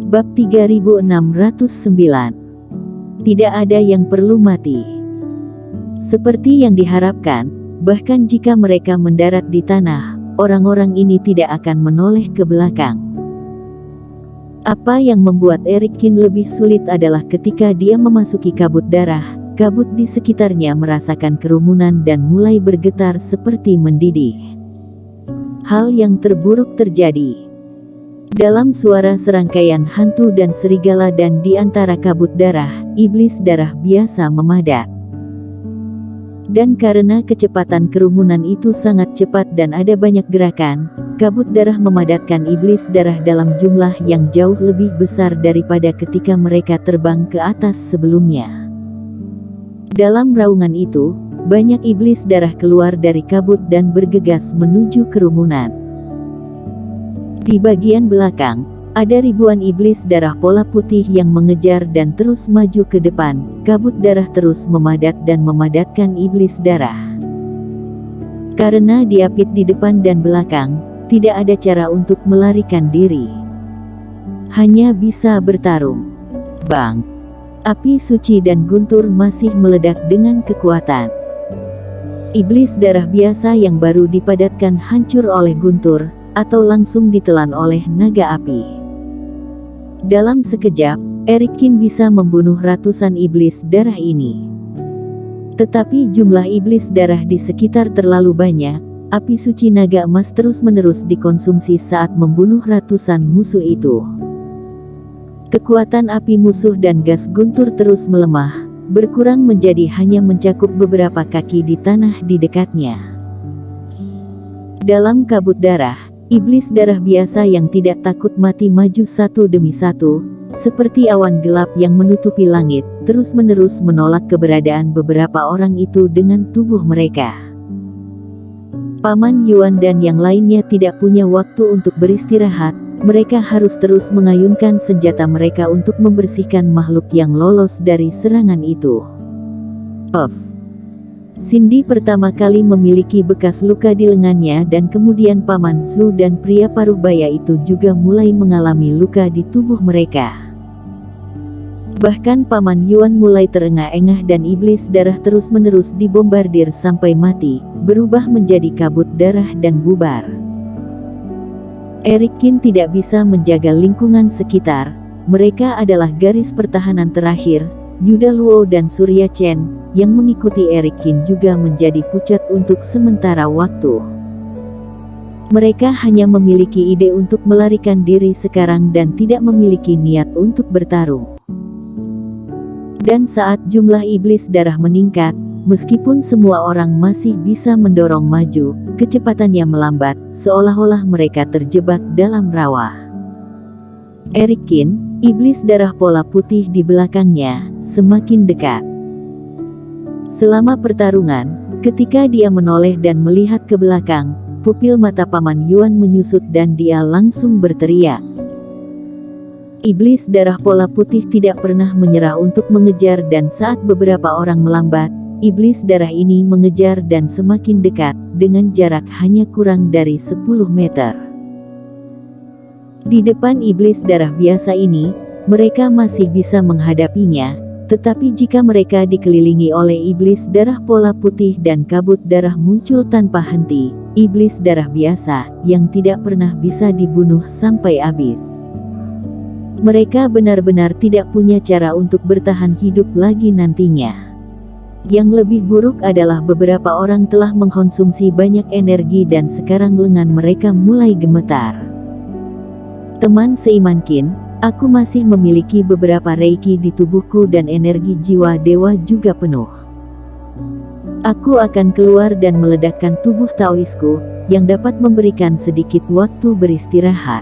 Bab 3609. Tidak ada yang perlu mati. Seperti yang diharapkan, bahkan jika mereka mendarat di tanah, orang-orang ini tidak akan menoleh ke belakang. Apa yang membuat Erikin lebih sulit adalah ketika dia memasuki kabut darah, kabut di sekitarnya merasakan kerumunan dan mulai bergetar seperti mendidih. Hal yang terburuk terjadi. Dalam suara serangkaian hantu dan serigala dan di antara kabut darah, iblis darah biasa memadat. Dan karena kecepatan kerumunan itu sangat cepat dan ada banyak gerakan, kabut darah memadatkan iblis darah dalam jumlah yang jauh lebih besar daripada ketika mereka terbang ke atas sebelumnya. Dalam raungan itu, banyak iblis darah keluar dari kabut dan bergegas menuju kerumunan. Di bagian belakang, ada ribuan iblis darah pola putih yang mengejar dan terus maju ke depan. Kabut darah terus memadat dan memadatkan iblis darah. Karena diapit di depan dan belakang, tidak ada cara untuk melarikan diri. Hanya bisa bertarung. Bang! Api suci dan guntur masih meledak dengan kekuatan. Iblis darah biasa yang baru dipadatkan hancur oleh guntur, atau langsung ditelan oleh naga api. Dalam sekejap, Erikin bisa membunuh ratusan iblis darah ini. Tetapi jumlah iblis darah di sekitar terlalu banyak, api suci naga emas terus-menerus dikonsumsi saat membunuh ratusan musuh itu. Kekuatan api musuh dan gas guntur terus melemah, berkurang menjadi hanya mencakup beberapa kaki di tanah di dekatnya. Dalam kabut darah, iblis darah biasa yang tidak takut mati maju satu demi satu, seperti awan gelap yang menutupi langit, terus-menerus menolak keberadaan beberapa orang itu dengan tubuh mereka. Paman Yuan dan yang lainnya tidak punya waktu untuk beristirahat, mereka harus terus mengayunkan senjata mereka untuk membersihkan makhluk yang lolos dari serangan itu. Cindy pertama kali memiliki bekas luka di lengannya dan kemudian Paman Zhu dan pria paruh baya itu juga mulai mengalami luka di tubuh mereka. Bahkan Paman Yuan mulai terengah-engah dan iblis darah terus-menerus dibombardir sampai mati, berubah menjadi kabut darah dan bubar. Erikin tidak bisa menjaga lingkungan sekitar, mereka adalah garis pertahanan terakhir. Yuda Luo dan Surya Chen, yang mengikuti Erikin juga menjadi pucat untuk sementara waktu. Mereka hanya memiliki ide untuk melarikan diri sekarang dan tidak memiliki niat untuk bertarung. Dan saat jumlah iblis darah meningkat, meskipun semua orang masih bisa mendorong maju, kecepatannya melambat, seolah-olah mereka terjebak dalam rawa. Erikin, iblis darah pola putih di belakangnya, semakin dekat. Selama pertarungan, ketika dia menoleh dan melihat ke belakang, pupil mata Paman Yuan menyusut dan dia langsung berteriak. Iblis darah pola putih tidak pernah menyerah untuk mengejar dan saat beberapa orang melambat, iblis darah ini mengejar dan semakin dekat, dengan jarak hanya kurang dari 10 meter. Di depan iblis darah biasa ini, mereka masih bisa menghadapinya, tetapi jika mereka dikelilingi oleh iblis darah pola putih dan kabut darah muncul tanpa henti, iblis darah biasa, yang tidak pernah bisa dibunuh sampai habis. Mereka benar-benar tidak punya cara untuk bertahan hidup lagi nantinya. Yang lebih buruk adalah beberapa orang telah mengkonsumsi banyak energi dan sekarang lengan mereka mulai gemetar. Teman seiman Qin, aku masih memiliki beberapa reiki di tubuhku dan energi jiwa dewa juga penuh. Aku akan keluar dan meledakkan tubuh Taoisku, yang dapat memberikan sedikit waktu beristirahat.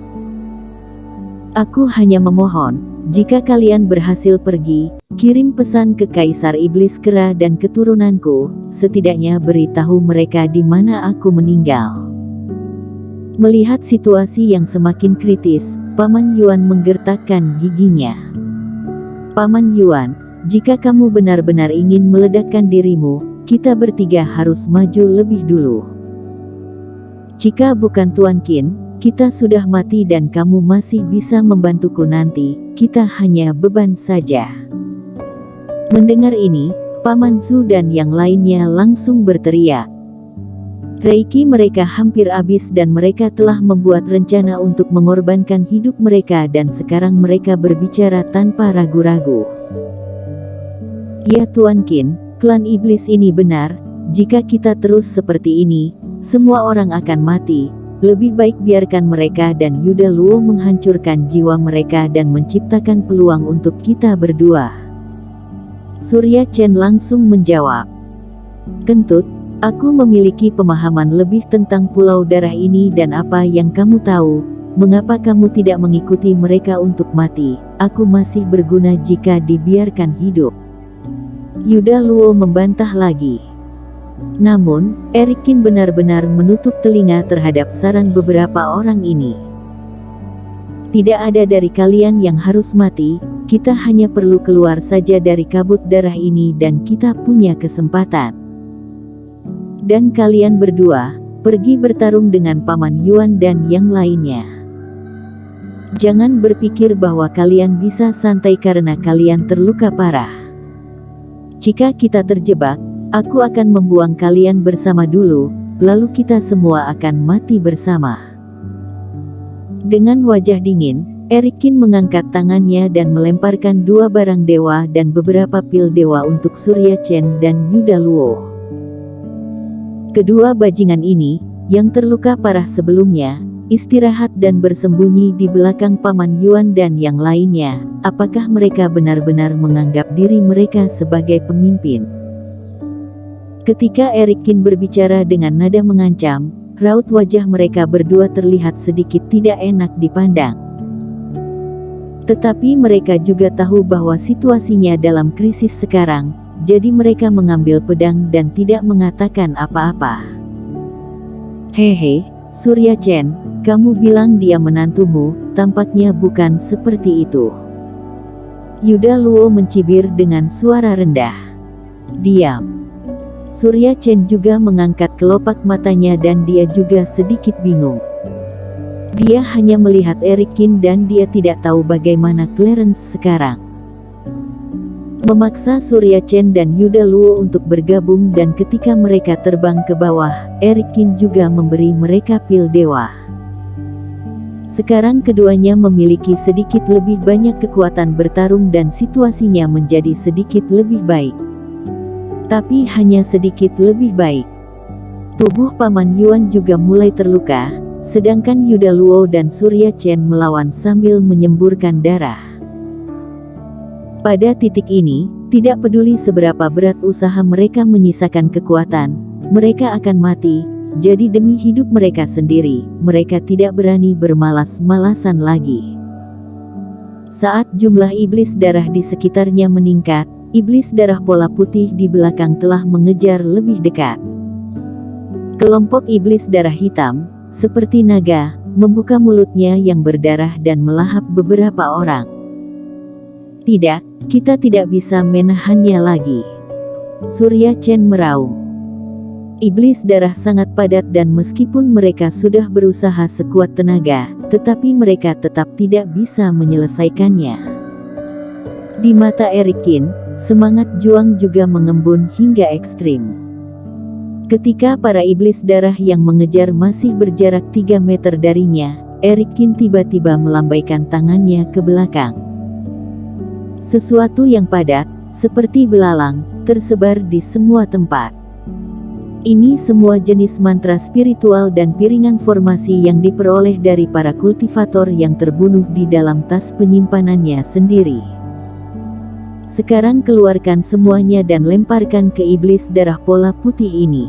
Aku hanya memohon, jika kalian berhasil pergi, kirim pesan ke Kaisar Iblis Kera dan keturunanku, setidaknya beritahu mereka di mana aku meninggal. Melihat situasi yang semakin kritis, Paman Yuan menggertakkan giginya. Paman Yuan, jika kamu benar-benar ingin meledakkan dirimu, kita bertiga harus maju lebih dulu. Jika bukan Tuan Qin, kita sudah mati dan kamu masih bisa membantuku nanti, kita hanya beban saja." Mendengar ini, Paman Zhu dan yang lainnya langsung berteriak. Reiki mereka hampir habis dan mereka telah membuat rencana untuk mengorbankan hidup mereka dan sekarang mereka berbicara tanpa ragu-ragu. "Ya Tuan Qin, klan iblis ini benar, jika kita terus seperti ini, semua orang akan mati. Lebih baik biarkan mereka dan Yuda Luo menghancurkan jiwa mereka dan menciptakan peluang untuk kita berdua." Surya Chen langsung menjawab, "Kentut, aku memiliki pemahaman lebih tentang Pulau Darah ini dan apa yang kamu tahu, mengapa kamu tidak mengikuti mereka untuk mati? Aku masih berguna jika dibiarkan hidup." Yuda Luo membantah lagi. Namun, Erik Qin benar-benar menutup telinga terhadap saran beberapa orang ini. "Tidak ada dari kalian yang harus mati, kita hanya perlu keluar saja dari kabut darah ini dan kita punya kesempatan. Dan kalian berdua, pergi bertarung dengan Paman Yuan dan yang lainnya. Jangan berpikir bahwa kalian bisa santai karena kalian terluka parah. Jika kita terjebak, aku akan membuang kalian bersama dulu, lalu kita semua akan mati bersama." Dengan wajah dingin, Erik Qin mengangkat tangannya dan melemparkan 2 barang dewa dan beberapa pil dewa untuk Surya Chen dan Yuda Luo. Kedua bajingan ini, yang terluka parah sebelumnya, istirahat dan bersembunyi di belakang Paman Yuan dan yang lainnya. Apakah mereka benar-benar menganggap diri mereka sebagai pemimpin? Ketika Erik Qin berbicara dengan nada mengancam, raut wajah mereka berdua terlihat sedikit tidak enak dipandang. Tetapi mereka juga tahu bahwa situasinya dalam krisis sekarang, jadi mereka mengambil pedang dan tidak mengatakan apa-apa. "Hehe, Surya Chen, kamu bilang dia menantumu, tampaknya bukan seperti itu." Yuda Luo mencibir dengan suara rendah. "Diam." Surya Chen juga mengangkat kelopak matanya dan dia juga sedikit bingung. Dia hanya melihat Erik Qin dan dia tidak tahu bagaimana Clarence sekarang. Memaksa Surya Chen dan Yuda Luo untuk bergabung dan ketika mereka terbang ke bawah, Erik Qin juga memberi mereka pil dewa. Sekarang keduanya memiliki sedikit lebih banyak kekuatan bertarung dan situasinya menjadi sedikit lebih baik. Tapi hanya sedikit lebih baik. Tubuh Paman Yuan juga mulai terluka, sedangkan Yuda Luo dan Surya Chen melawan sambil menyemburkan darah. Pada titik ini, tidak peduli seberapa berat usaha mereka menyisakan kekuatan, mereka akan mati, jadi demi hidup mereka sendiri, mereka tidak berani bermalas-malasan lagi. Saat jumlah iblis darah di sekitarnya meningkat, iblis darah pola putih di belakang telah mengejar lebih dekat. Kelompok iblis darah hitam, seperti naga, membuka mulutnya yang berdarah dan melahap beberapa orang. "Tidak, kita tidak bisa menahannya lagi." Surya Chen meraung. Iblis darah sangat padat dan meskipun mereka sudah berusaha sekuat tenaga, tetapi mereka tetap tidak bisa menyelesaikannya. Di mata Erik Qin, semangat juang juga mengembun hingga ekstrim. Ketika para iblis darah yang mengejar masih berjarak 3 meter darinya, Erik Qin tiba-tiba melambaikan tangannya ke belakang. Sesuatu yang padat, seperti belalang, tersebar di semua tempat. Ini semua jenis mantra spiritual dan piringan formasi yang diperoleh dari para kultivator yang terbunuh di dalam tas penyimpanannya sendiri. Sekarang keluarkan semuanya dan lemparkan ke iblis darah pola putih ini.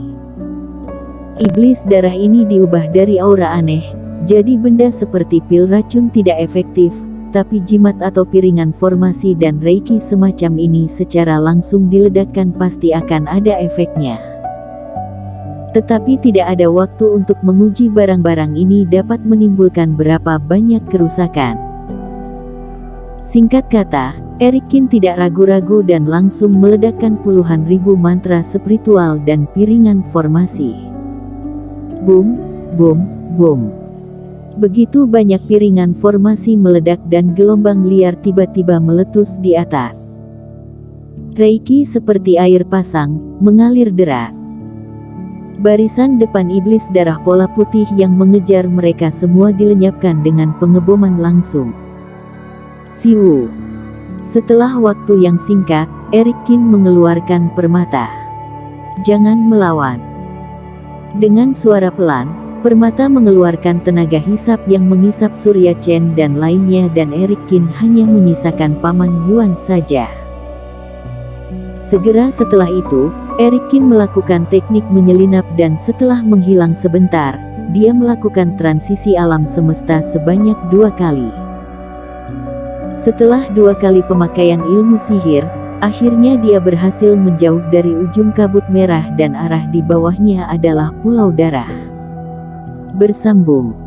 Iblis darah ini diubah dari aura aneh, jadi benda seperti pil racun tidak efektif, tapi jimat atau piringan formasi dan reiki semacam ini secara langsung diledakkan pasti akan ada efeknya. Tetapi tidak ada waktu untuk menguji barang-barang ini dapat menimbulkan berapa banyak kerusakan. Singkat kata, Erik Qin tidak ragu-ragu dan langsung meledakkan puluhan ribu mantra spiritual dan piringan formasi. Boom, boom, boom. Begitu banyak piringan formasi meledak dan gelombang liar tiba-tiba meletus di atas. Reiki seperti air pasang, mengalir deras. Barisan depan iblis darah pola putih yang mengejar mereka semua dilenyapkan dengan pengeboman langsung. Siu. Setelah waktu yang singkat, Erikin mengeluarkan permata. Jangan melawan. Dengan suara pelan, permata mengeluarkan tenaga hisap yang menghisap Surya Chen dan lainnya dan Erikin hanya menyisakan Paman Yuan saja. Segera setelah itu, Erikin melakukan teknik menyelinap dan setelah menghilang sebentar, dia melakukan transisi alam semesta sebanyak 2 kali. Setelah 2 kali pemakaian ilmu sihir, akhirnya dia berhasil menjauh dari ujung kabut merah dan arah di bawahnya adalah Pulau Darah. Bersambung.